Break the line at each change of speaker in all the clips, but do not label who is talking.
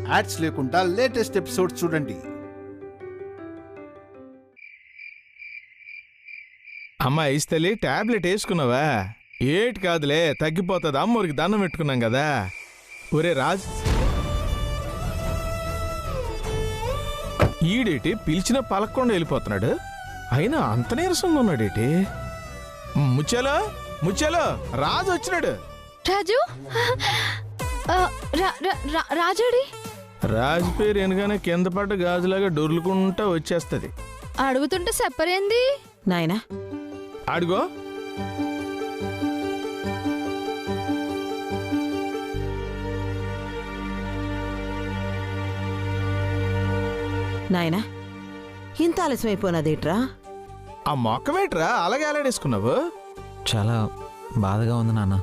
Ads లేకుండా latest episodes చూడండి.
అమ్మా ఇస్తలి టాబ్లెట్ వేసుకున్నావా? ఏటి కాదులే, తగ్గిపోతుంది. అమ్మూరికి దండం పెట్టుకున్నాం కదా. ఒరే రాజ్, ఈడేటి పిలిచిన పలకుండా వెళ్ళిపోతున్నాడు, అయినా అంత నీరసంగా ఉన్నాడేటి? ముచ్చాలో ముచ్చాలో, రాజు వచ్చినాడు.
రాజు, రాజుడి
రాజు పేరు ఎనగానే కింద పడ్డ గాజులాగా డొర్లుకుంటా వచ్చేస్తుంది.
అడుగుతుంటే చెప్పరేంది
నాయనా?
అడుగో.
నాయనా, ఇంత ఆలస్యమైపోయినదేట్రా?
ఆ మొక్కమేట్రా అలాగే అలాడేసుకున్నావు?
చాలా బాధగా ఉంది నాన్న.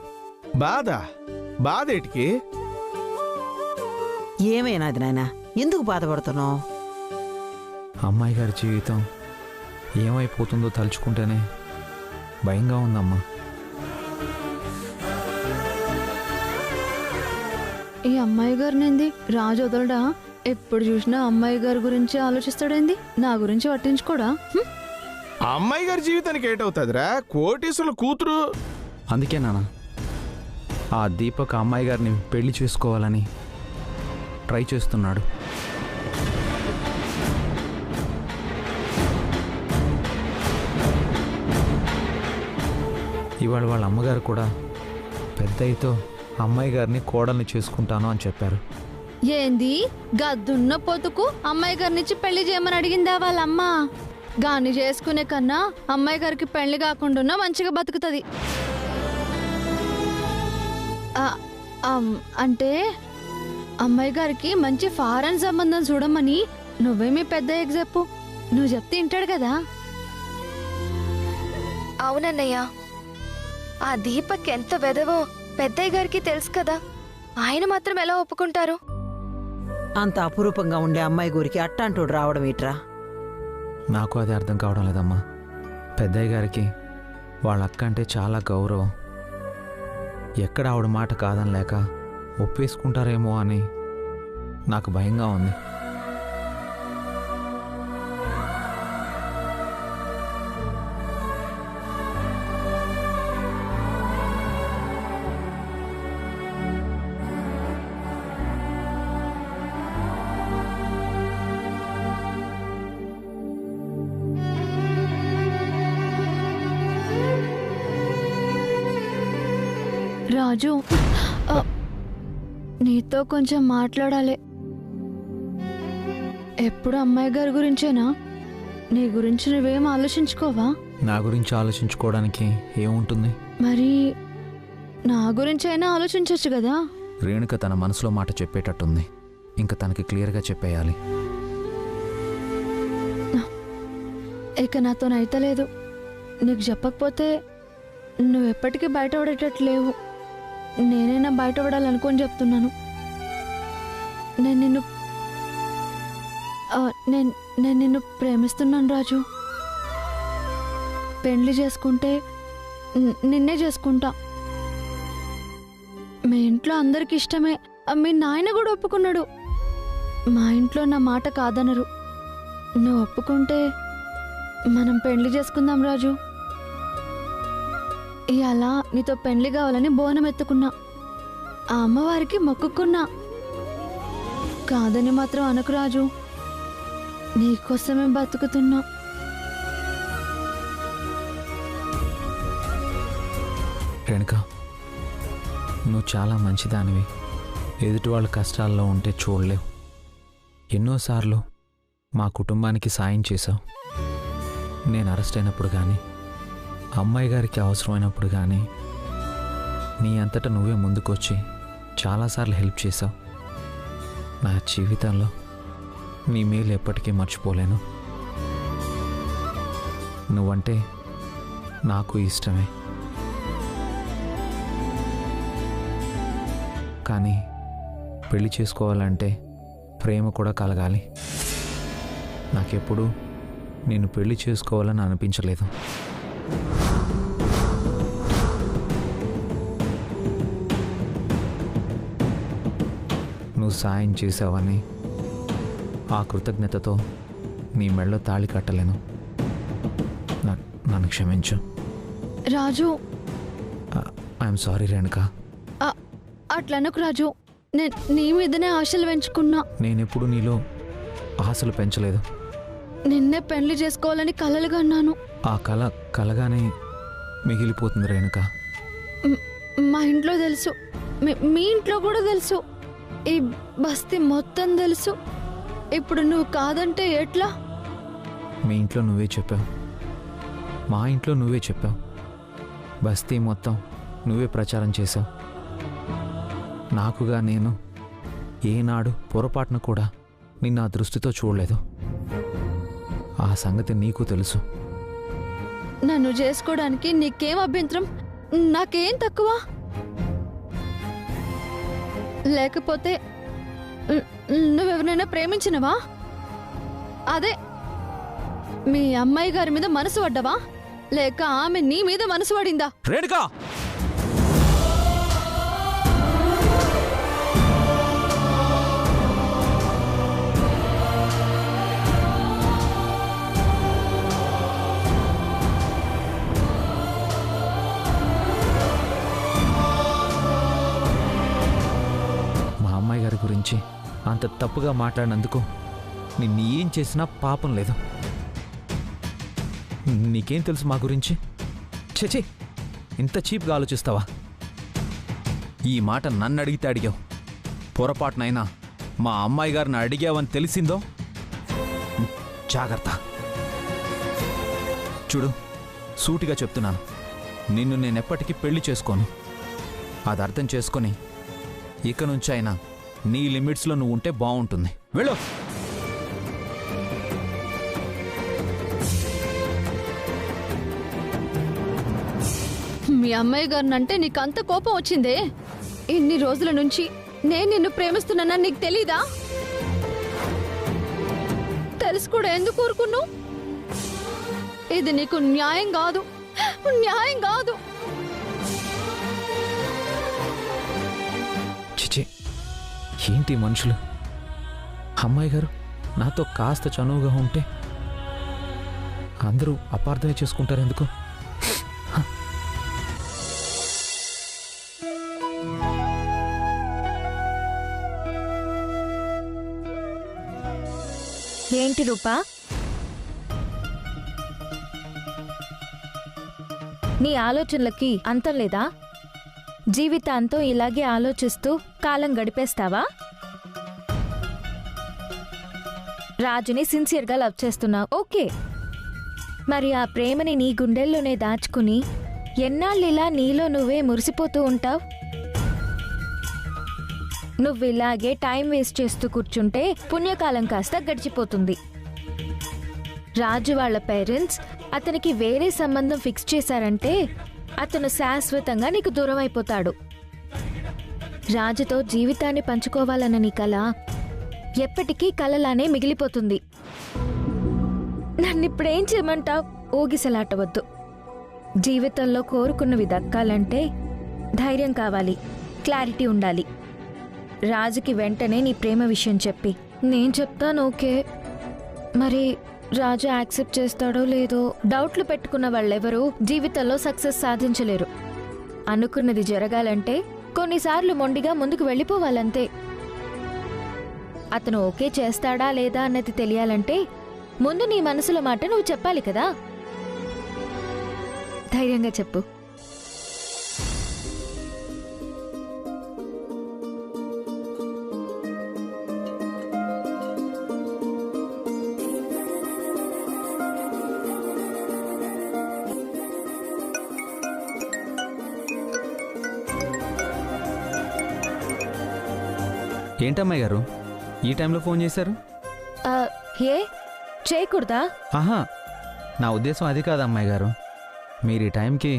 బాధేటికి?
ఏమైనాది నాయనా, ఎందుకు బాధపడుతున్నావు?
అమ్మాయి గారి జీవితం ఏమైపోతుందో తలుచుకుంటేనే భయంగా ఉందమ్మా.
ఈ అమ్మాయి గారినేంది రాజు వదలడా? ఎప్పుడు చూసినా అమ్మాయి గారి గురించి ఆలోచిస్తాడేంది, నా గురించి పట్టించుకోడా?
అమ్మాయి గారి జీవితానికి ఏటవుతుందిరా? కోటీసుల కూతురు.
అందుకే నాన్న ఆ దీపక్ అమ్మాయి గారిని పెళ్లి చేసుకోవాలని ట్రై చేస్తున్నాడు. ఇవాళ వాళ్ళ అమ్మగారు కూడా పెద్దయితో అమ్మాయి గారిని కోడల్ని చేసుకుంటాను అని చెప్పారు.
ఏంది గద్దున్న పొతుకు అమ్మాయి గారినిచ్చి పెళ్లి చేయమని అడిగిందా వాళ్ళమ్మ? గాని చేసుకునే కన్నా అమ్మాయి గారికి పెళ్లి కాకుండా మంచిగా బతుకుతుంది. అంటే అమ్మాయి గారికి మంచి ఫారెన్ సంబంధం చూడమని నువ్వేమీ పెద్ద చెప్పు. నువ్వు చెప్తే వింటాడు కదా.
అవునన్నయ్య, ఆ దీపక్ ఎంత వెదవో పెద్దయ్య గారికి తెలుసు కదా. ఆయన మాత్రం ఎలా ఒప్పుకుంటారు?
అంత అపురూపంగా ఉండే అమ్మాయి గురికి అట్టాంటోడు రావడం ఏట్రా?
నాకు అది అర్థం కావడం లేదమ్మా. పెద్దయ్య గారికి వాళ్ళ అక్క అంటే చాలా గౌరవం. ఎక్కడ ఆవిడ మాట కాదనలేక ఒప్పేసుకుంటారేమో అని నాకు భయంగా ఉంది.
రాజు, నీతో కొంచెం మాట్లాడాలి. ఎప్పుడు అమ్మాయి గారి గురించేనా? నీ గురించి నువ్వేం ఆలోచించుకోవా?
నా గురించి ఆలోచించుకోవడానికి ఏముంటుంది?
మరి నా గురించి అయినా ఆలోచించవచ్చు కదా.
రేణుక తన మనసులో మాట చెప్పేటట్టుంది. ఇంకా తనకి క్లియర్గా చెప్పేయాలి.
ఇక నాతోనైతలేదు. నీకు చెప్పకపోతే నువ్వెప్పటికీ బయట పడేటట్టు లేవు. నేనైనా బయట పడాలనుకొని చెప్తున్నాను. నేను నిన్ను ప్రేమిస్తున్నాను రాజు. పెళ్లి చేసుకుంటే నిన్నే చేసుకుంటా. మీ ఇంట్లో అందరికి ఇష్టమే. మీ నాయన కూడా ఒప్పుకున్నాడు. మా ఇంట్లో నా మాట కాదనరు. నువ్వు ఒప్పుకుంటే మనం పెళ్లి చేసుకుందాం రాజు. ఇలా నీతో పెళ్లి కావాలని బోనం ఎత్తుకున్నా. ఆ అమ్మవారికి మొక్కుకున్నా. కాదని మాత్రం అనకు రాజు. నీకోసమే బతుకుతున్నా.
రేణుక, నువ్వు చాలా మంచిదానివి. ఎదుటి వాళ్ళ కష్టాల్లో ఉంటే చూడలేవు. ఎన్నోసార్లు మా కుటుంబానికి సాయం చేశావు. నేను అరెస్ట్ అయినప్పుడు కానీ, అమ్మాయి గారికి అవసరమైనప్పుడు కానీ నీ అంతటా నువ్వే ముందుకొచ్చి చాలాసార్లు హెల్ప్ చేశావు. నా జీవితంలో నీ మేలు ఎప్పటికీ మర్చిపోలేను. నువ్వంటే నాకు ఇష్టమే. కానీ పెళ్లి చేసుకోవాలంటే ప్రేమ కూడా కలగాలి. నాకెప్పుడు నేను పెళ్లి చేసుకోవాలని అనిపించలేదు. నువ్వు నువ్వు సాయం చేసావని ఆ కృతజ్ఞతతో నీ మెడలో తాళి కట్టలేను. నన్ను క్షమించు.
రాజు,
ఐఎమ్ సారీ రేణుక.
అట్లనకు రాజు. నేను నీ మీదనే ఆశలు పెంచుకున్నా.
నేనెప్పుడు నీలో ఆశలు పెంచలేదు.
నిన్నే పెళ్లి చేసుకోవాలని కలలు కన్నాను.
ఆ కలగానే మిగిలిపోతుంది రేణుక.
మా ఇంట్లో తెలుసు, మీ ఇంట్లో కూడా తెలుసు, ఈ బస్తీ మొత్తం తెలుసు. ఇప్పుడు నువ్వు కాదంటే ఎట్లా?
మీ ఇంట్లో నువ్వే చెప్పావు, మా ఇంట్లో నువ్వే చెప్పావు, బస్తీ మొత్తం నువ్వే ప్రచారం చేశావు. నాకుగా నేను ఏనాడు పొరపాటున కూడా నిన్ను ఆ దృష్టితో చూడలేదు. ఆ సంగతి నీకు తెలుసు.
నన్ను చేసుకోవడానికి నీకేం అభ్యంతరం? నాకేం తక్కువ? లేకపోతే నువ్వెవరైనా ప్రేమించినవా? అదే మీ అమ్మాయి గారి మీద మనసు పడ్డవా, లేక ఆమె నీ మీద మనసు పడిందా?
రేణుకా, మా అమ్మాయి గారి గురించి అంత తప్పుగా మాట్లాడినందుకు నిన్ను ఏం చేసినా పాపం లేదు. నీకేం తెలుసు మా గురించి? చే ఇంత చీప్గా ఆలోచిస్తావా? ఈ మాట నన్ను అడిగితే అడిగావు, పొరపాటునైనా మా అమ్మాయి గారిని అడిగావని తెలిసిందో జాగ్రత్త. చూడు, సూటిగా చెప్తున్నాను, నిన్ను నేనెప్పటికీ పెళ్లి చేసుకోను. అది అర్థం చేసుకొని ఇక నుంచి అయినా నీ లిమిట్స్లో నువ్వు ఉంటే బాగుంటుంది. వెళ్ళు.
మీ అమ్మాయి గారినంటే నీకంత కోపం వచ్చిందే? ఇన్ని రోజుల నుంచి నేను నిన్ను ప్రేమిస్తున్నానని నీకు తెలీదా? తెలుసు కూడా ఎందుకు ఊరుకున్నావు? ఇది నీకు న్యాయం కాదు, న్యాయం కాదు.
చిచి, ఏంటి మనుషులు? అమ్మాయి గారు నాతో కాస్త చనువుగా ఉంటే అందరూ అపార్థమే చేసుకుంటారు ఎందుకు?
ఏంటి రూపా, నీ ఆలోచనలకి అంతం లేదా? జీవితాంతం ఇలాగే ఆలోచిస్తూ కాలం గడిపేస్తావా? రాజుని సిన్సియర్గా లవ్ చేస్తున్నావు, ఓకే. మరి ఆ ప్రేమని నీ గుండెల్లోనే దాచుకుని ఎన్నాళ్ళిలా నీలో నువ్వే మురిసిపోతూ ఉంటావు? నువ్విలాగే టైం వేస్ట్ చేస్తూ కూర్చుంటే పుణ్యకాలం కాస్త గడిచిపోతుంది. రాజు వాళ్ళ పేరెంట్స్ అతనికి వేరే సంబంధం ఫిక్స్ చేశారంటే అతను శాశ్వతంగా నీకు దూరం అయిపోతాడు. రాజుతో జీవితాన్ని పంచుకోవాలన్న నీ కల ఎప్పటికీ కలలానే మిగిలిపోతుంది. నన్నిప్పుడేం చేయమంటావు? ఊగిసలాటవద్దు. జీవితంలో కోరుకున్నవి దక్కాలంటే ధైర్యం కావాలి, క్లారిటీ ఉండాలి. రాజుకి వెంటనే నీ ప్రేమ విషయం చెప్పి. నేను చెప్తాను, ఓకే. మరి రాజు యాక్సెప్ట్ చేస్తాడో లేదో? డౌట్లు పెట్టుకున్న వాళ్ళెవరూ జీవితంలో సక్సెస్ సాధించలేరు. అనుకున్నది జరగాలంటే కొన్నిసార్లు మొండిగా ముందుకు వెళ్ళిపోవాలంతే. అతను ఓకే చేస్తాడా లేదా అన్నది తెలియాలంటే ముందు నీ మనసులో మాట నువ్వు చెప్పాలి కదా. ధైర్యంగా చెప్పు.
ఏంటమ్మాయి గారు ఈ టైంలో ఫోన్ చేశారు?
ఏ చేయకూడదా?
ఆహా, నా ఉద్దేశం అది కాదు అమ్మాయి గారు. మీరు ఈ టైంకి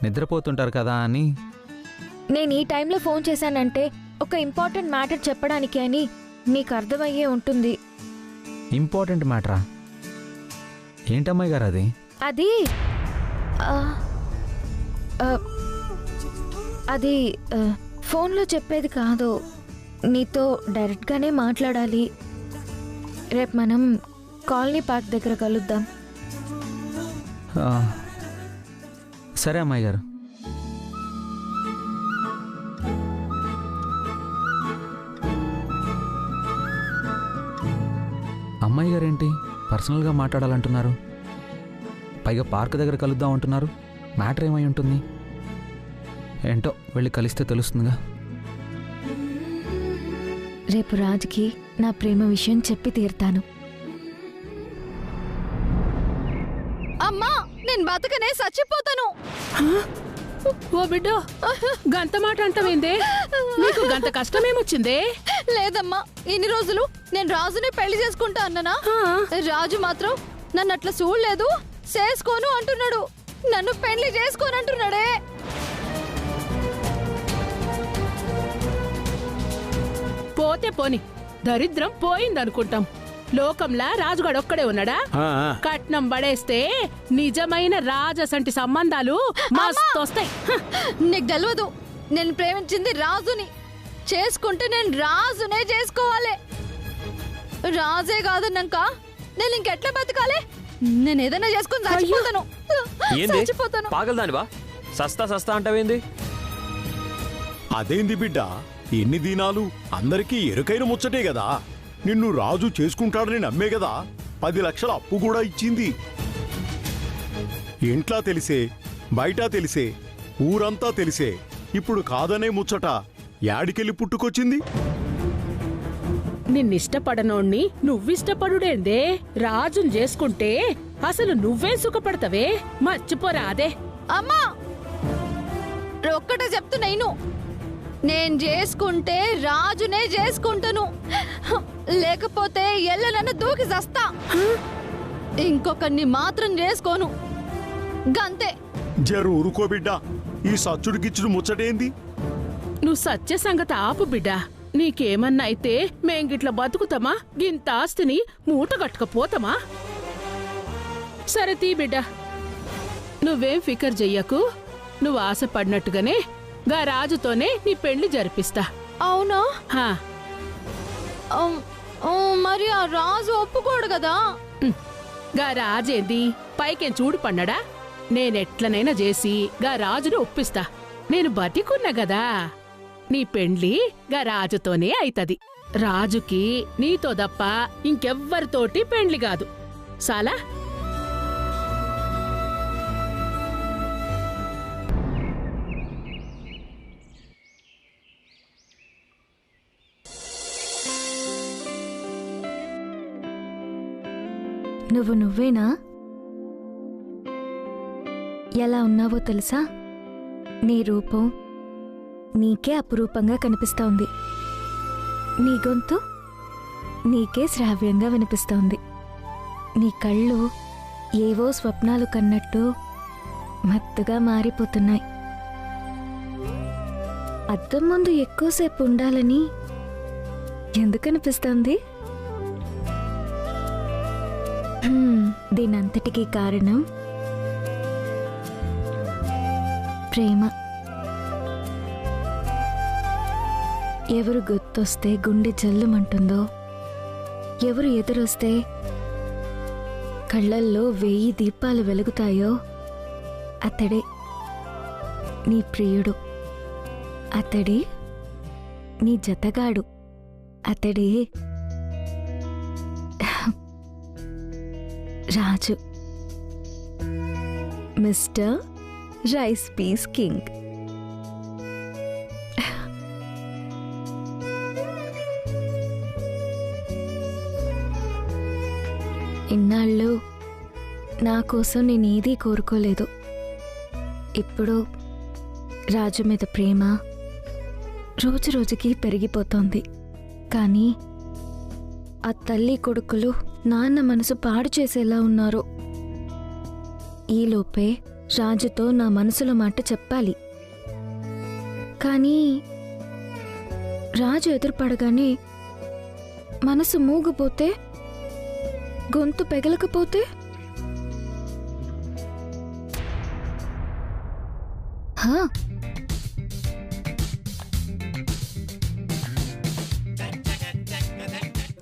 నిద్రపోతుంటారు కదా అని.
నేను ఈ టైంలో ఫోన్ చేశానంటే ఒక ఇంపార్టెంట్ మ్యాటర్ చెప్పడానికి అని నీకు అర్థమయ్యే ఉంటుంది.
ఇంపార్టెంట్ మ్యాటరా? ఏంటమ్మాయి గారు అది?
అది అది ఫోన్లో చెప్పేది కాదు. నీతో డైరెక్ట్గానే మాట్లాడాలి. రేపు మనం కాలనీ పార్క్ దగ్గర కలుద్దాం.
ఆ, సరే అమ్మాయి గారు. అమ్మాయి గారు ఏంటి పర్సనల్గా మాట్లాడాలంటున్నారు? పైగా పార్క్ దగ్గర కలుద్దాం అంటున్నారు. మ్యాటర్ ఏమై ఉంటుంది? ఏంటో వెళ్ళి కలిస్తే తెలుస్తుందిగా.
రేపు రాజుకి నా ప్రేమ విషయం చెప్పి తీరుతాను.
అమ్మా నేను బతకనే చచ్చిపోతాను.
ఓ బిడ్డో, గంత మాట అంటావేందే? నీకు గంత కష్టమేమొచ్చిందే?
లేదమ్మా, ఇన్ని రోజులు నేను రాజునే పెళ్లి చేసుకుంటా అన్నానా? రాజు మాత్రం నన్ను అట్లా చూడలేదు, చేసుకోను అంటున్నాడు. నన్ను పెళ్లి చేసుకోను అంటున్నాడే.
పోతే పోని, దరిద్రం పోయిందనుకుంటాం. లోకంలా రాజుగాడు ఒక్కడే ఉన్నాడా? కట్నం పడేస్తే నిజమైన రాజసంటి సంబంధాలు మస్తొస్తాయి.
నీకు తెలియదు, నేను ప్రేమించింది రాజుని. చేసుకుంటే నేను రాజునే చేసుకోవాలి. రాజే కాదన్నాక నేను ఇంకెట్లా బతకాలి? నేను ఏదైనా చేసుకుని చచ్చిపోతాను. చచ్చిపోతాను.
పాగలదానివా? సస్తా సస్తా అంటావేంది?
అదేంది బిడ్డ, ఎన్ని దినాలు అందరికీ ఎరుకైన ముచ్చటే కదా. నిన్ను రాజు చేసుకుంటాడని నమ్మే కదా 10 లక్షల అప్పు కూడా ఇచ్చింది. ఇంట్లో తెలిసే, బయట తెలిసే, ఊరంతా తెలిసే ఇప్పుడు కాదనే ముచ్చట యాడికెళ్ళి పుట్టుకొచ్చింది?
నిన్నిష్టపడనోణ్ణి నువ్విష్టపడుడేందే? రాజుని చేసుకుంటే అసలు నువ్వే సుఖపడతావే, మర్చిపోరా అదే.
అమ్మా ఒక్కటే చెప్తున్నా, నేను చేసుకుంటే రాజునే చేసుకుంటాను, లేకపోతే ఎల్లనన్ను దూకి చస్తా. ఇంకొకరిని మాత్రం చేసుకోను, గంతే.
జరు ఊరుకో బిడ్డ, ఈ సచ్చుడికిచ్చుడు ముచ్చటేంది?
నువ్వు సత్య సంగతి ఆపు బిడ్డా. నీకేమన్నా అయితే మేంగిట్లా బతుకుతామా? గింత ఆస్తిని మూట కట్టుకపోతామా? సరే తీ బిడ్డా, నువ్వేం ఫికర్ చెయ్యకు. నువ్వు ఆశపడినట్టుగానే గా రాజుతోనే నీ పెళ్లి జరిపిస్తా.
అవునా?
హా.
మరి ఆ రాజు ఒప్పుకోడు కదా?
గా రాజేంది పైకేం చూడు పన్నాడా? నేనెట్లనైనా చేసి గా రాజుని ఒప్పిస్తా. నేను బతికున్నా గదా. నీ పెండ్లి గా రాజుతోనే అయితది. రాజుకి నీతో దప్ప ఇంకెవ్వరితోటి పెండ్లి కాదు. సాలా?
నువ్వు నువ్వేనా? ఎలా ఉన్నావో తెలుసా? నీ రూపం నీకే అపురూపంగా కనిపిస్తోంది. నీ గొంతు నీకే శ్రావ్యంగా వినిపిస్తోంది. నీ కళ్ళు ఏవో స్వప్నాలు కన్నట్టు మత్తుగా మారిపోతున్నాయి. అద్దం ముందు ఎక్కువసేపు ఉండాలని ఎందుకనిపిస్తోంది? దీనంతటికీ కారణం ప్రేమ. ఎవరు గుర్తొస్తే గుండె జల్లుమంటుందో, ఎవరు ఎదురొస్తే కళ్ళల్లో 1000 దీపాలు వెలుగుతాయో అతడే నీ ప్రియుడు, అతడే నీ జతగాడు, అతడే రాజు, మిస్టర్ రైస్ పీస్ కింగ్. ఇన్నాళ్ళు నా కోసం నేనేదీ కోరుకోలేదు. ఇప్పుడు రాజు మీద ప్రేమ రోజు రోజుకి పెరిగిపోతోంది. కానీ ఆ తల్లి కొడుకులు నాన్న మనసు పాడు చేసేలా ఉన్నారు. ఈలోపే రాజుతో నా మనసులో మాట చెప్పాలి. కానీ రాజు ఎదురుపడగానే మనసు మూగిపోతే, గొంతు పెగలకపోతే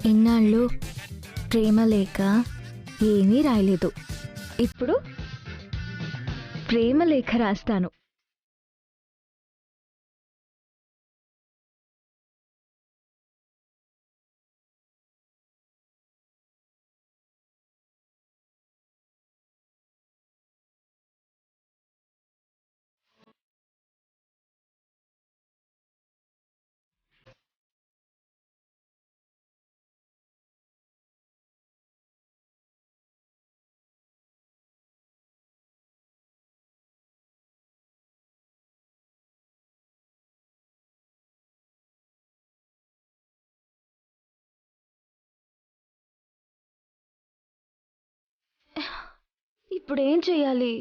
ఇన్నాళ్ళు ప్రేమ లేక ఏమీ రాయలేదు. ఇప్పుడు ప్రేమ లేఖ రాస్తాను.
ఇప్పుడు ఏం చెయ్యాలి?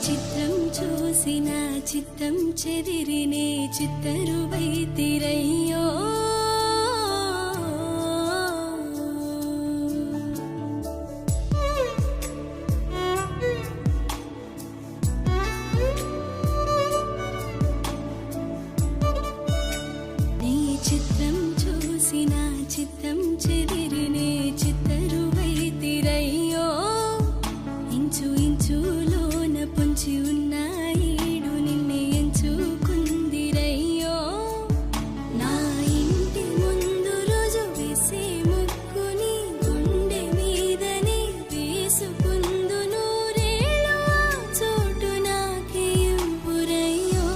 చిత్రం చూసిన చిత్తం చెదిరినే చిత్తరువైతిరయ్యో నీ చిత్రం చూసిన చిత్తం చెదిరినే చిత్తరువైతిరయ్యో ఇంచు ఇంచులోన పొంచి ఉన్నాయిడు నిన్నే ఎంచుకుందిరయ్యో నా ఇంటి ముందు రోజు వేసే ముక్కుని గుండె మీదనే వేసుకుందు నూరేళ్ళు ఆ చోటు నాకే ఎంపురయ్యో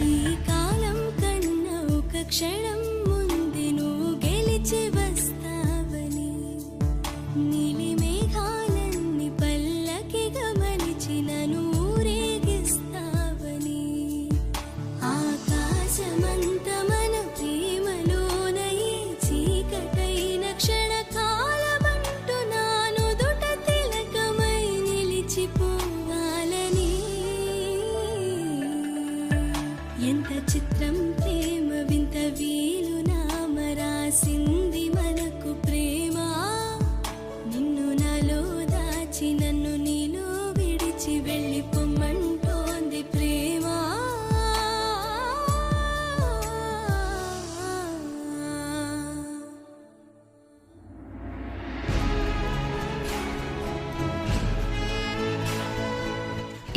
ఈ కాలం కన్నా ఒక క్షణం ముందే నువ్వు గెలిచి వస్తావని నీలి మేఘాలన్నీ పల్లకిగా మలిచిన నూరేగిస్తావని ఆకాశమంత మన ప్రేమలోన ఈ చీకటైన క్షణకాలమంటూ నాను దుట తిలకమై నిలిచిపోవాలని ఎంత చిత్రం ప్రేమ వింత వీలు నామ రాసింది మనకు ప్రేమ నిన్ను నాలో దాచి నన్ను నీలో విడిచి వెళ్ళిపోమ్మంటోంది ప్రేమ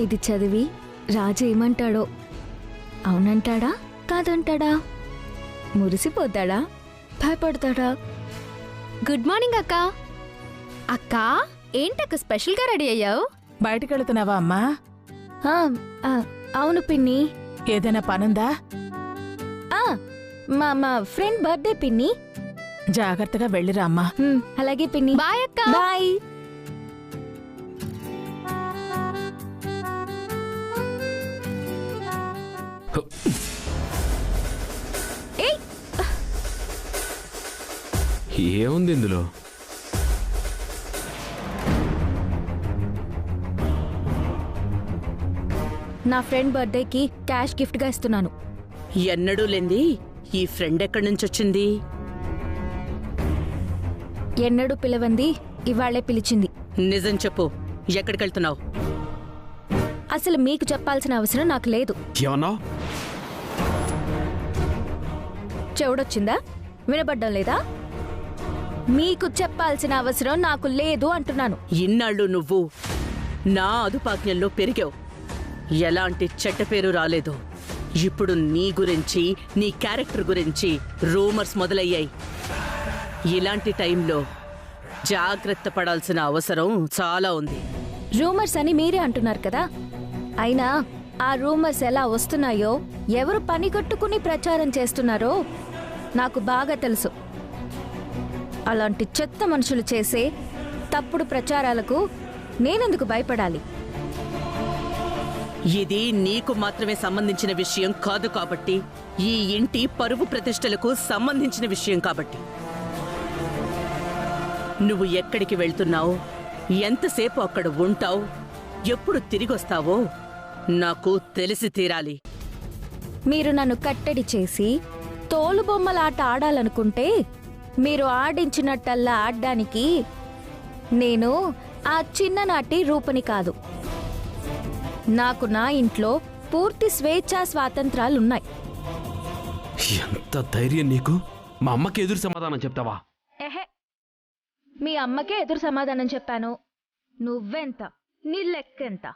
ఇది చదివి రాజు ఏమంటాడో? అవునంటాడా కాదంటాడా? మురిసిపోతాడా భయపడతాడా?
గుడ్ మార్నింగ్ అక్క. అక్క ఏంటక్క స్పెషల్గా రెడీ అయ్యావు?
బయటకెళ్తున్నావా అమ్మా?
ఆ, ఆ, అవును పిన్ని.
ఏదైనా పనుందా?
ఆ, మా ఫ్రెండ్ బర్త్డే పిన్ని.
జాగ్రత్తగా వెళ్ళిరా అమ్మా.
అలాగే పిన్ని.
బాయ్ అక్క.
బాయ్. ఏయ్,
ఏముంది ఇందులో?
నా ఫ్రెండ్ బర్త్డేకి క్యాష్ గిఫ్ట్ గా ఇస్తున్నాను.
ఎన్నడూ లేంది ఈ ఫ్రెండ్ ఎక్కడి నుంచి వచ్చింది?
ఎన్నడూ పిలవంది ఇవాళ్లే పిలిచింది.
నిజం చెప్పు, ఎక్కడికెళ్తున్నావు?
అసలు మీకు చెప్పాల్సిన అవసరం నాకు లేదు.
ఏమన్నా?
చెవుడొచ్చిందా? వినబడ్డం లేదా? మీకు చెప్పాల్సిన అవసరం నాకు లేదు అంటున్నాను.
ఇన్నాళ్ళు నువ్వు నా అదుపాజ్ఞల్లో పెరిగావు, ఎలాంటి చెడ్డ పేరు రాలేదు. ఇప్పుడు నీ గురించి, నీ క్యారెక్టర్ గురించి రూమర్స్ మొదలయ్యాయి. ఇలాంటి టైంలో జాగ్రత్త పడాల్సిన అవసరం చాలా ఉంది.
రూమర్స్ అని మీరే అంటున్నారు కదా, అయినా ఆ రూమర్స్ ఎలా వస్తున్నాయో, ఎవరు పని కట్టుకుని ప్రచారం చేస్తున్నారో నాకు బాగా తెలుసు. అలాంటి చెత్త మనుషులు చేసే తప్పుడు ప్రచారాలకు నేనెందుకు భయపడాలి?
ఇది నీకు మాత్రమే సంబంధించిన విషయం కాదు కాబట్టి, ఈ ఇంటి పరువు ప్రతిష్టలకు సంబంధించిన విషయం కాబట్టి. నువ్వు ఎక్కడికి వెళ్తున్నావు, ఎంతసేపు అక్కడ ఉంటావు, ఎప్పుడు తిరిగొస్తావో నాకు తెలిసి తీరాలి.
మీరు నన్ను కట్టడి చేసి తోలుబొమ్మలాట ఆడాలనుకుంటే మీరు ఆడించినట్టల్లా ఆడ్డానికి నేను ఆ చిన్ననాటి రూపని కాదు. నాకు నా ఇంట్లో పూర్తి స్వేచ్ఛా స్వాతంత్రాలున్నాయి.
ఎంత ధైర్యం నీకు? మా అమ్మకి ఎదురు సమాధానం చెప్తావా?
ఎహే, మీ అమ్మకే ఎదురు సమాధానం చెప్పాను. నువ్వెంత, నీ లెక్కెంత?